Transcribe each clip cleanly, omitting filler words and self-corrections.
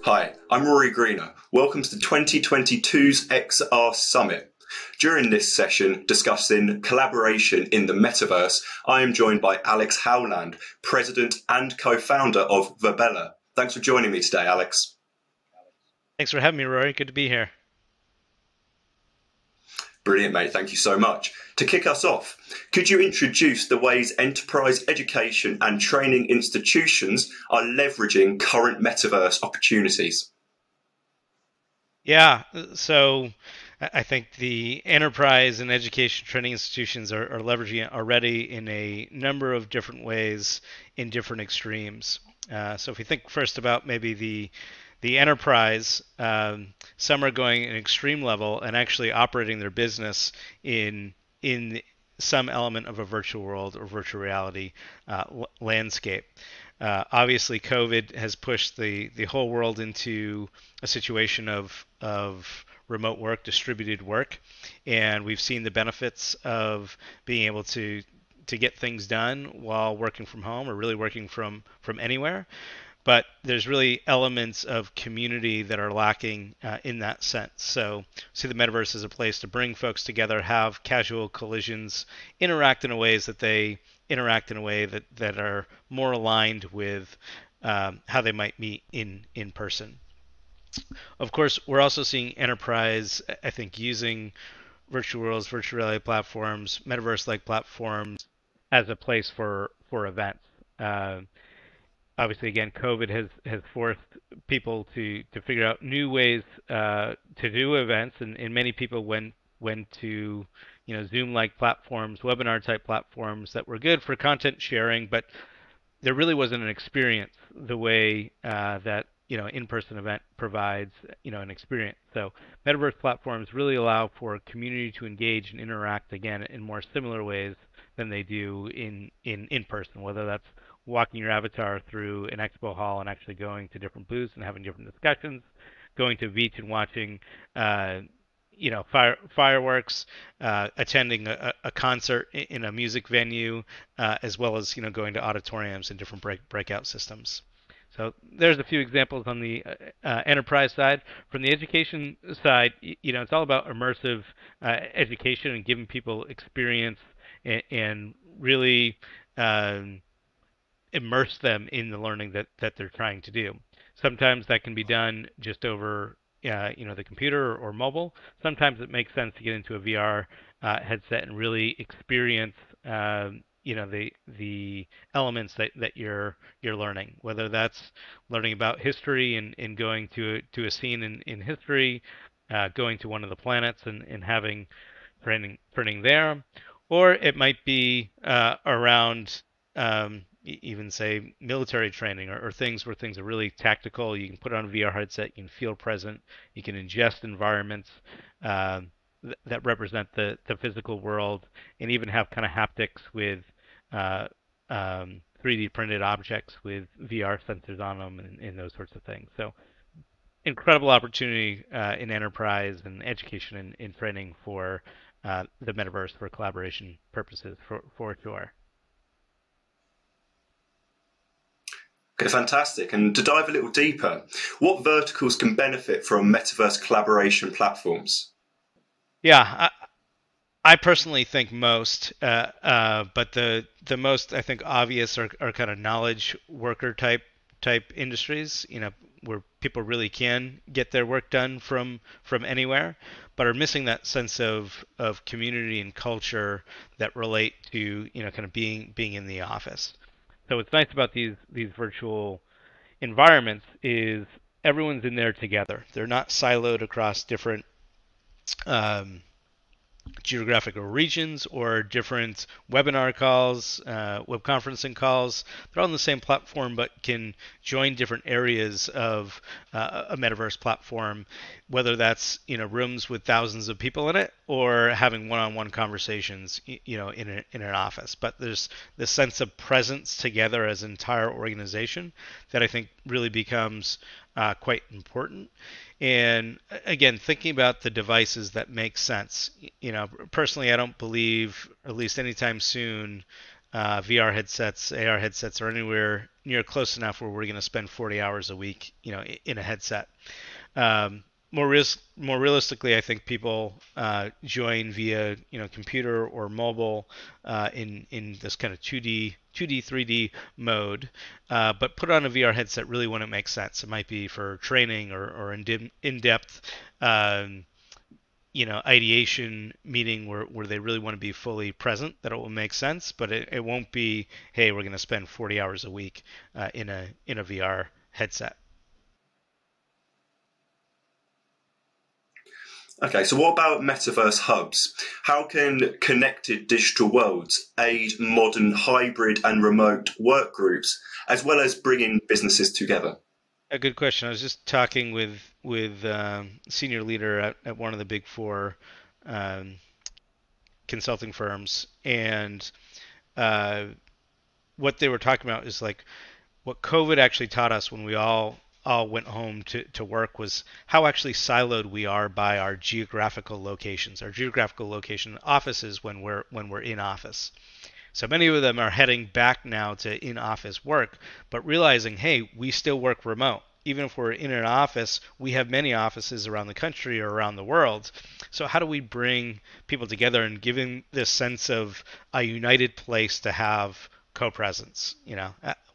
Hi, I'm Rory Greener. Welcome to the 2022's XR Summit. During this session discussing collaboration in the metaverse, I am joined by Alex Howland, president and co-founder of Virbela. Thanks for joining me today, Alex. Thanks for having me, Rory. Good to be here. Brilliant, mate. Thank you so much. To kick us off, could you introduce the ways enterprise education and training institutions are leveraging current metaverse opportunities? Yeah, so I think the enterprise and education training institutions are leveraging it already in a number of different ways in different extremes. So if we think first about maybe the enterprise, some are going an extreme level and actually operating their business in some element of a virtual world or virtual reality landscape. Obviously, COVID has pushed the whole world into a situation of remote work, distributed work, and we've seen the benefits of being able to get things done while working from home or really working from anywhere. But there's really elements of community that are lacking in that sense. So see the metaverse as a place to bring folks together, have casual collisions, interact in a ways that they interact in a way that are more aligned with how they might meet in person. Of course, we're also seeing enterprise, I think, using virtual worlds, virtual reality platforms, metaverse-like platforms as a place for events. Uh, Obviously, again, COVID has forced people to figure out new ways to do events, and many people went to Zoom-like platforms, webinar type platforms that were good for content sharing, but there really wasn't an experience the way that in-person event provides an experience. So metaverse platforms really allow for a community to engage and interact again in more similar ways than they do in person, whether that's walking your avatar through an expo hall and actually going to different booths and having different discussions, going to a beach and watching fireworks, attending a concert in a music venue, as well as going to auditoriums and different breakout systems. So there's a few examples on the enterprise side. From the education side, it's all about immersive education and giving people experience and really immerse them in the learning that they're trying to do. Sometimes that can be done just over the computer or mobile. Sometimes it makes sense to get into a VR headset and really experience the elements that you're learning, whether that's learning about history and going to a scene in history, going to one of the planets and having training there, or it might be around even say military training or things where things are really tactical. You can put on a VR headset, you can feel present, you can ingest environments uh, that represent the physical world, and even have kind of haptics with 3D printed objects with VR sensors on them and those sorts of things. So incredible opportunity in enterprise and education and training for the metaverse for collaboration purposes for sure. Okay, fantastic. And to dive a little deeper, what verticals can benefit from metaverse collaboration platforms? Yeah, I personally think most, but the most I think obvious are kind of knowledge worker type industries. Where people really can get their work done from anywhere, but are missing that sense of community and culture that relate to kind of being in the office. So what's nice about these virtual environments is everyone's in there together. They're not siloed across different um, geographical regions or different webinar calls, web conferencing calls. They're all on the same platform, but can join different areas of a metaverse platform, whether that's rooms with thousands of people in it or having one-on-one conversations, in an office. But there's this sense of presence together as an entire organization that I think really becomes quite important. And again, thinking about the devices that make sense. Personally, I don't believe, at least anytime soon, VR headsets, AR headsets are anywhere near close enough where we're going to spend 40 hours a week, in a headset. Um, more realistically, I think people join via computer or mobile in this kind of 2D 3D mode, but put on a VR headset really when it makes sense. It might be for training or in-depth ideation meeting where they really want to be fully present, that it will make sense, but it won't be, hey, we're going to spend 40 hours a week in a VR headset. Okay, so what about metaverse hubs? How can connected digital worlds aid modern hybrid and remote work groups, as well as bringing businesses together? A good question. I was just talking with senior leader at one of the big four um, consulting firms, and uh, what they were talking about is like what COVID actually taught us when we all went home to work was how actually siloed we are by our geographical locations, our geographical location offices when we're in office. So many of them are heading back now to in-office work, but realizing, hey, we still work remote. Even if we're in an office, we have many offices around the country or around the world. So how do we bring people together and give them this sense of a united place to have co-presence?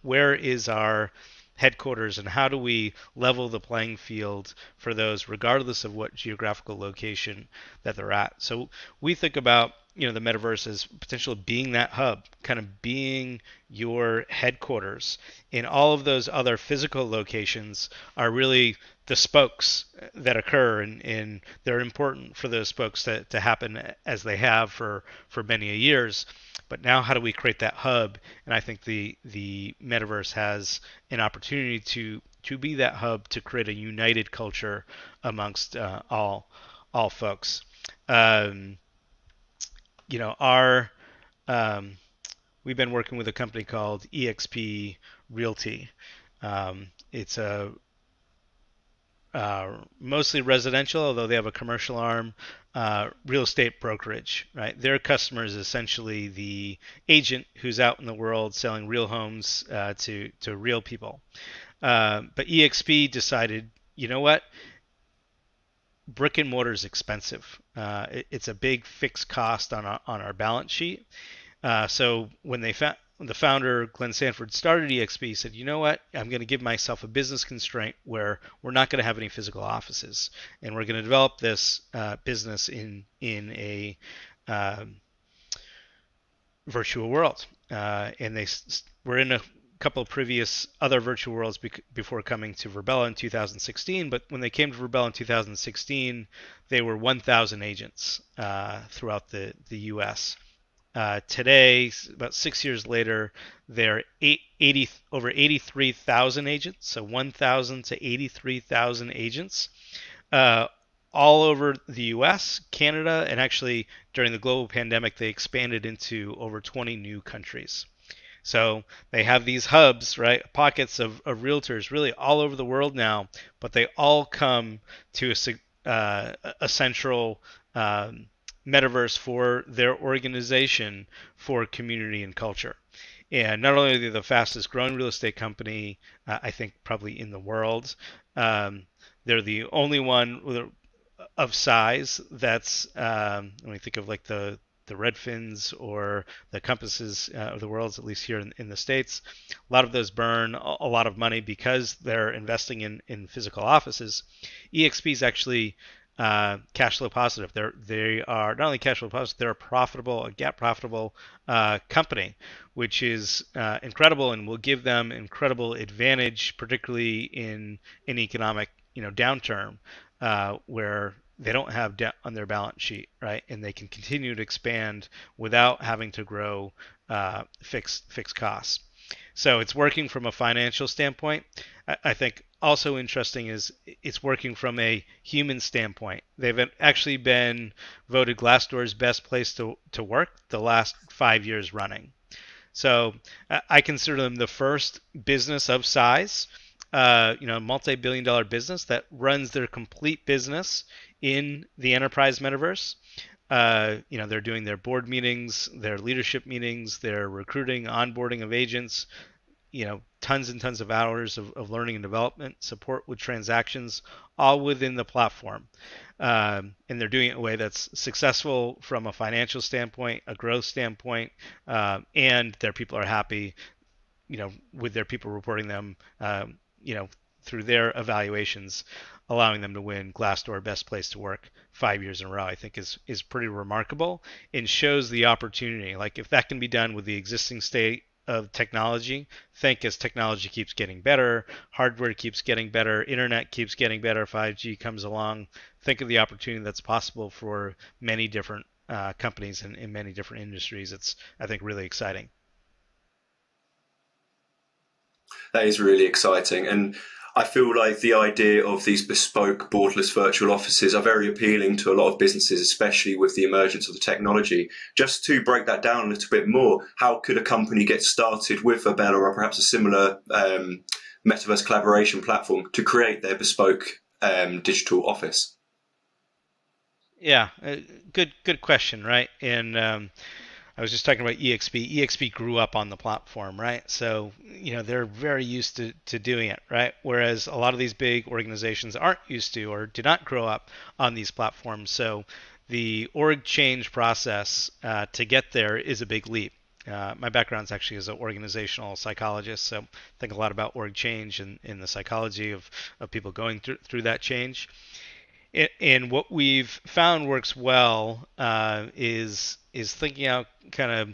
Where is our headquarters, and how do we level the playing field for those regardless of what geographical location that they're at? So we think about the metaverse as potentially being that hub, kind of being your headquarters, and all of those other physical locations are really the spokes that occur, and they're important for those spokes to happen as they have for many years. But now, how do we create that hub? And I think the metaverse has an opportunity to be that hub to create a united culture amongst all folks. Um, our we've been working with a company called EXP Realty. It's a mostly residential, although they have a commercial arm, real estate brokerage, right? Their customer is essentially the agent who's out in the world selling real homes to real people. But EXP decided, you know what? Brick and mortar is expensive. It's a big fixed cost on our balance sheet. So when the founder, Glenn Sanford, started EXP, he said, you know what? I'm going to give myself a business constraint where we're not going to have any physical offices, and we're going to develop this business in a virtual world. And they were in a couple of previous other virtual worlds before coming to Virbela in 2016. But when they came to Virbela in 2016, they were 1,000 agents throughout the U.S. Today, about 6 years later, they're over 83,000 agents, so 1,000 to 83,000 agents, uh, all over the U.S., Canada, and actually during the global pandemic, they expanded into over 20 new countries. So they have these hubs, right? Pockets of realtors really all over the world now, but they all come to a central metaverse for their organization for community and culture. And not only are they the fastest growing real estate company, I think probably in the world, they're the only one of size that's, when we think of like the Redfins or the Compasses of the world, at least here in the States, a lot of those burn a lot of money because they're investing in physical offices. EXP is actually cash flow positive. They are not only cash flow positive, they're a GAAP profitable company, which is incredible and will give them incredible advantage, particularly in an economic downturn where they don't have debt on their balance sheet, right? And they can continue to expand without having to grow fixed costs. So it's working from a financial standpoint. I think also interesting is it's working from a human standpoint. They've actually been voted Glassdoor's best place to work the last 5 years running. So I consider them the first business of size, multi-billion-dollar business that runs their complete business in the enterprise metaverse. they're doing their board meetings, their leadership meetings, their recruiting, onboarding of agents, tons and tons of hours of learning and development, support with transactions, all within the platform. And they're doing it in a way that's successful from a financial standpoint, a growth standpoint, and their people are happy, with their people reporting them, through their evaluations, allowing them to win Glassdoor Best Place to Work 5 years in a row. I think is pretty remarkable and shows the opportunity. Like if that can be done with the existing state of technology, think as technology keeps getting better, hardware keeps getting better, internet keeps getting better, 5G comes along, think of the opportunity that's possible for many different companies in many different industries. It's, I think, really exciting. That is really exciting. And I feel like the idea of these bespoke borderless virtual offices are very appealing to a lot of businesses, especially with the emergence of the technology. Just to break that down a little bit more, how could a company get started with Virbela or perhaps a similar metaverse collaboration platform to create their bespoke digital office? Yeah, good question, right? And I was just talking about EXP. EXP grew up on the platform, right? So, they're very used to doing it, right? Whereas a lot of these big organizations aren't used to or did not grow up on these platforms. So the org change process to get there is a big leap. My background is actually as an organizational psychologist, so I think a lot about org change and the psychology of people going through that change. And what we've found works well is thinking out kind of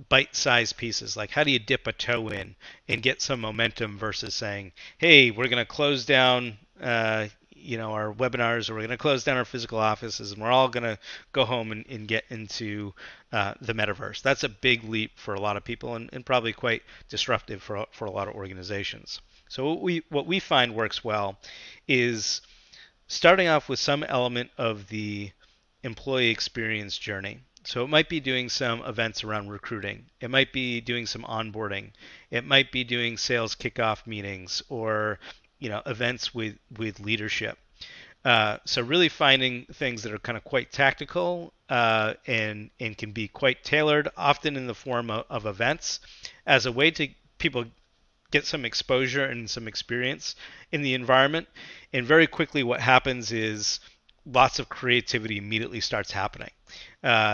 bite-sized pieces. Like how do you dip a toe in and get some momentum versus saying, "Hey, we're going to close down, our webinars, or we're going to close down our physical offices, and we're all going to go home and get into the metaverse." That's a big leap for a lot of people and probably quite disruptive for a lot of organizations. So what we find works well is starting off with some element of the employee experience journey. So it might be doing some events around recruiting. It might be doing some onboarding. It might be doing sales kickoff meetings or events with leadership. So really finding things that are kind of quite tactical and can be quite tailored, often in the form of events, as a way to people get some exposure and some experience in the environment. And very quickly, what happens is lots of creativity immediately starts happening.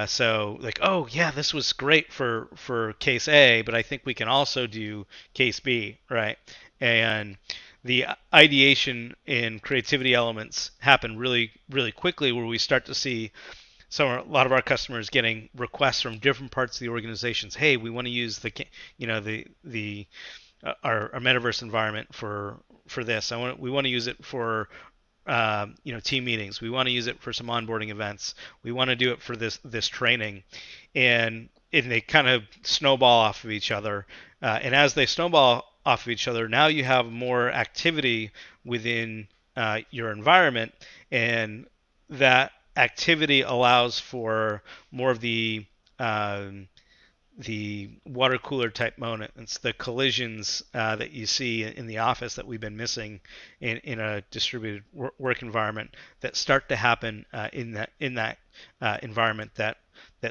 So like, oh yeah, this was great for case A, but I think we can also do case B, right? And the ideation and creativity elements happen really, really quickly, where we start to see a lot of our customers getting requests from different parts of the organizations. Hey, we want to use the our metaverse environment for this. We want to use it for team meetings. We want to use it for some onboarding events. We want to do it for this training, and they kind of snowball off of each other. And as they snowball off of each other, now you have more activity within your environment, and that activity allows for more of the water cooler type moment. It's the collisions that you see in the office that we've been missing in a distributed work environment that start to happen in that environment that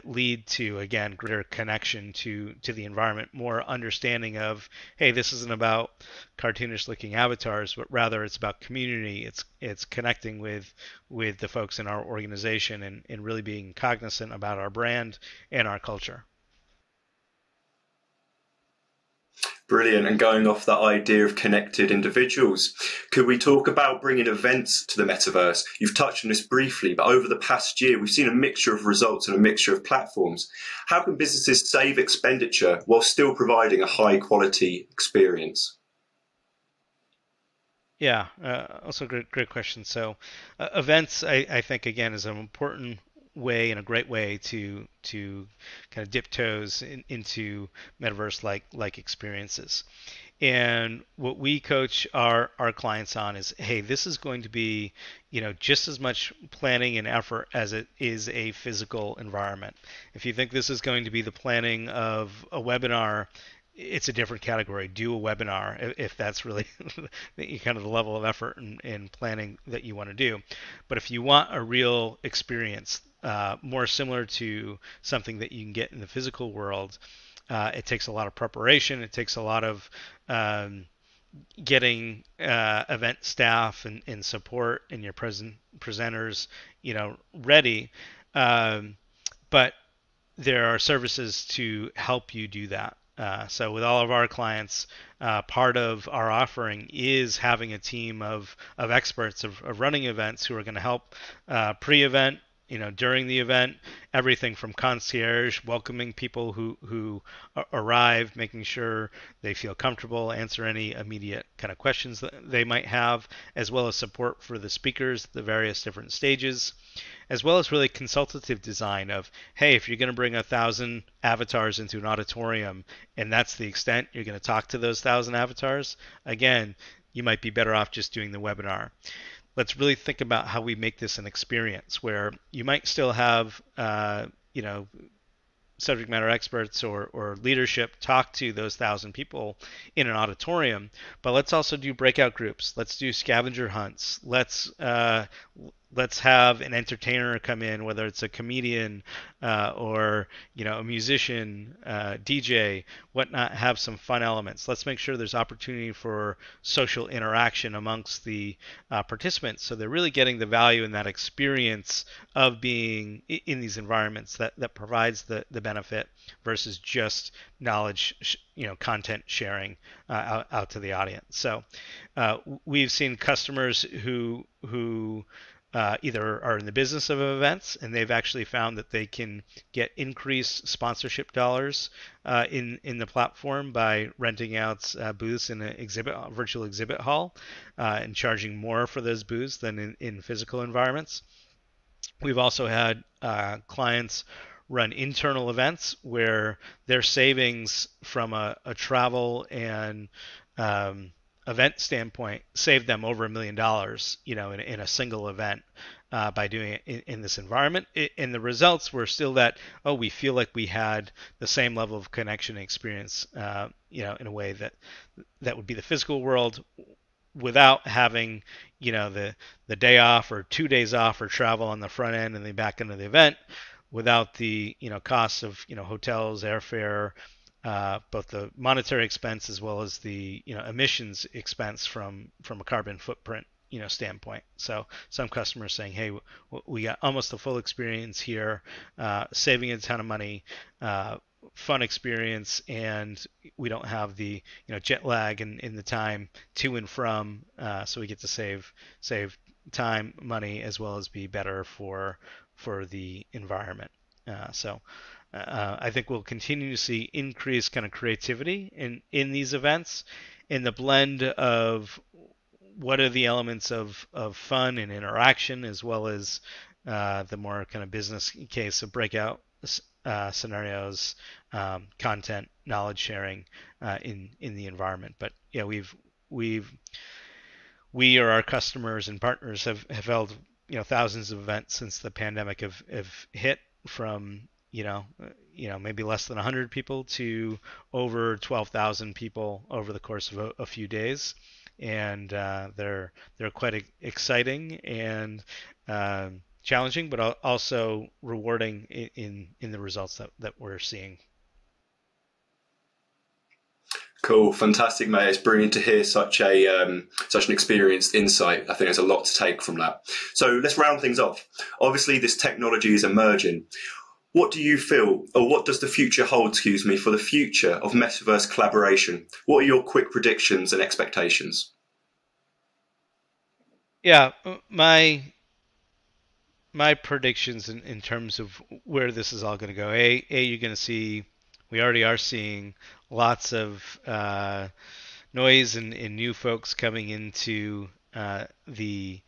lead to, again, greater connection to the environment, more understanding of, hey, this isn't about cartoonish looking avatars, but rather it's about community. It's connecting with the folks in our organization and really being cognizant about our brand and our culture. Brilliant. And going off that idea of connected individuals, could we talk about bringing events to the metaverse? You've touched on this briefly, but over the past year, we've seen a mixture of results and a mixture of platforms. How can businesses save expenditure while still providing a high quality experience? Yeah, also great question. So, events, I think, again, is an important way and a great way to kind of dip toes into metaverse like experiences. And what we coach our clients on is, hey, this is going to be, just as much planning and effort as it is a physical environment. If you think this is going to be the planning of a webinar, it's a different category. Do a webinar if that's really kind of the level of effort and planning that you want to do. But if you want a real experience, more similar to something that you can get in the physical world. It takes a lot of preparation. It takes a lot of getting event staff and support and your presenters, ready. Um, but there are services to help you do that. So with all of our clients, part of our offering is having a team of experts of running events who are going to help pre-event, during the event, everything from concierge, welcoming people who arrive, making sure they feel comfortable, answer any immediate kind of questions that they might have, as well as support for the speakers, the various different stages, as well as really consultative design of, hey, if you're going to bring 1,000 avatars into an auditorium and that's the extent you're going to talk to those 1,000 avatars, again, you might be better off just doing the webinar. Let's really think about how we make this an experience where you might still have, subject matter experts or leadership talk to those 1,000 people in an auditorium, but let's also do breakout groups. Let's do scavenger hunts. Let's have an entertainer come in, whether it's a comedian or a musician, DJ, whatnot. Have some fun elements. Let's make sure there's opportunity for social interaction amongst the participants, so they're really getting the value in that experience of being in these environments that provides the benefit versus just knowledge, content sharing out to the audience. So we've seen customers who either are in the business of events and they've actually found that they can get increased sponsorship dollars in the platform by renting out booths in a virtual exhibit hall and charging more for those booths than in physical environments. We've also had clients run internal events where their savings from a travel and event standpoint saved them over $1 million, in a single event by doing it in this environment. And the results were still that, oh, we feel like we had the same level of connection and experience, in a way that would be the physical world without having, the day off or 2 days off for travel on the front end and the back end of the event, without the costs of hotels, airfare, both the monetary expense as well as the emissions expense from a carbon footprint standpoint. So some customers saying, hey, we got almost a full experience here, saving a ton of money, fun experience, and we don't have the jet lag in the time to and from, so we get to save time, money, as well as be better for the environment. I think we'll continue to see increased kind of creativity in these events, in the blend of what are the elements of fun and interaction, as well as the more kind of business case of breakout scenarios, content, knowledge sharing in the environment. But yeah, we or our customers and partners have held thousands of events since the pandemic have hit, from maybe less than 100 people to over 12,000 people over the course of a few days, and they're quite exciting and challenging, but also rewarding in the results that we're seeing. Cool, fantastic, mate. It's brilliant to hear such an experienced insight. I think there's a lot to take from that. So let's round things off. Obviously, this technology is emerging. What do you feel, or what does the future hold, for the future of metaverse collaboration? What are your quick predictions and expectations? Yeah, my predictions in terms of where this is all going to go. You're going to see, we already are seeing lots of noise and new folks coming into the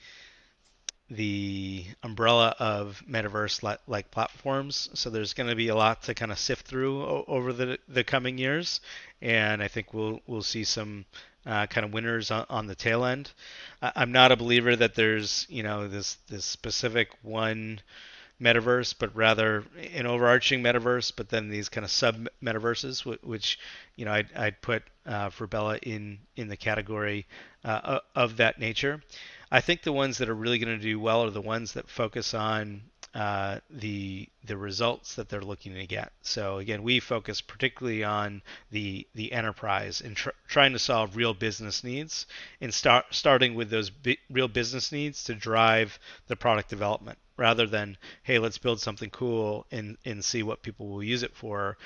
umbrella of metaverse like platforms. So there's going to be a lot to kind of sift through over the coming years, and I think we'll see some kind of winners on the tail end. I'm not a believer that there's this specific one metaverse, but rather an overarching metaverse, but then these kind of sub metaverses, which I'd put Virbela in the category of that nature. I think the ones that are really going to do well are the ones that focus on the results that they're looking to get. So again, we focus particularly on the enterprise and trying to solve real business needs, and starting with those real business needs to drive the product development, rather than, hey, let's build something cool and see what people will use it for.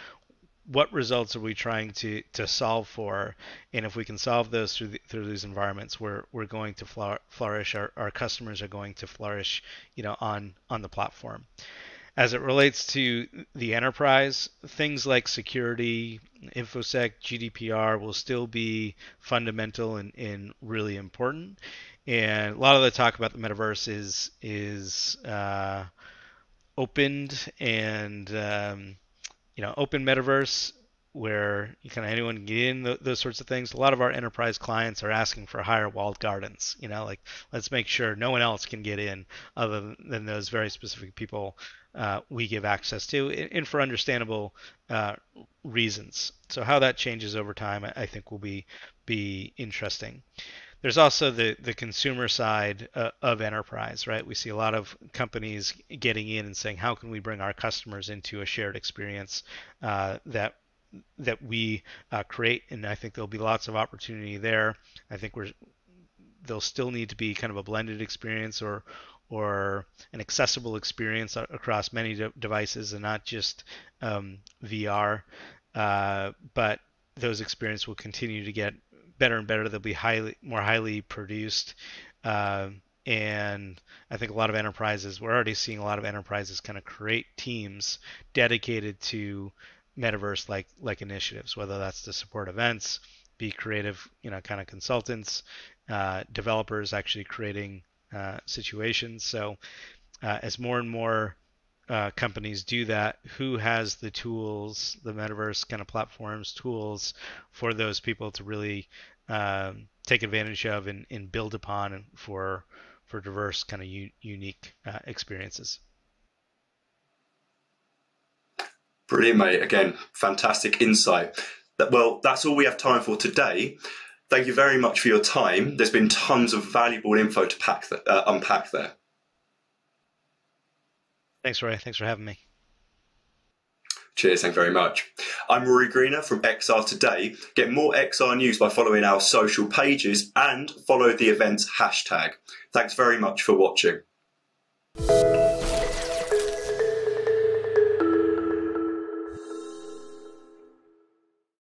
What results are we trying to solve for? And if we can solve those through these environments, we're going to flourish. Our customers are going to flourish, on the platform. As it relates to the enterprise, things like security, InfoSec, GDPR will still be fundamental and really important. And a lot of the talk about the metaverse is opened and open metaverse where kind of anyone can get in, those sorts of things. A lot of our enterprise clients are asking for higher walled gardens. Like, let's make sure no one else can get in other than those very specific people we give access to, and for understandable reasons. So how that changes over time, I think, will be interesting. There's also the consumer side of enterprise, right? We see a lot of companies getting in and saying, how can we bring our customers into a shared experience that we create? And I think there'll be lots of opportunity there. I think there'll still need to be kind of a blended experience or an accessible experience across many devices and not just VR. But those experiences will continue to get better and better. They'll be more highly produced. And I think a lot of enterprises, we're already seeing a lot of enterprises kind of create teams dedicated to metaverse like initiatives, whether that's to support events, be creative, kind of consultants, developers actually creating situations. So as more and more companies do that, who has the tools, the metaverse kind of platforms, tools for those people to really take advantage of and build upon for diverse kind of unique experiences. Brilliant, mate. Again, fantastic insight. Well, that's all we have time for today. Thank you very much for your time. There's been tons of valuable info to unpack there. Thanks, Rory. Thanks for having me. Cheers, thank you very much. I'm Rory Greener from XR Today. Get more XR news by following our social pages and follow the event's hashtag. Thanks very much for watching.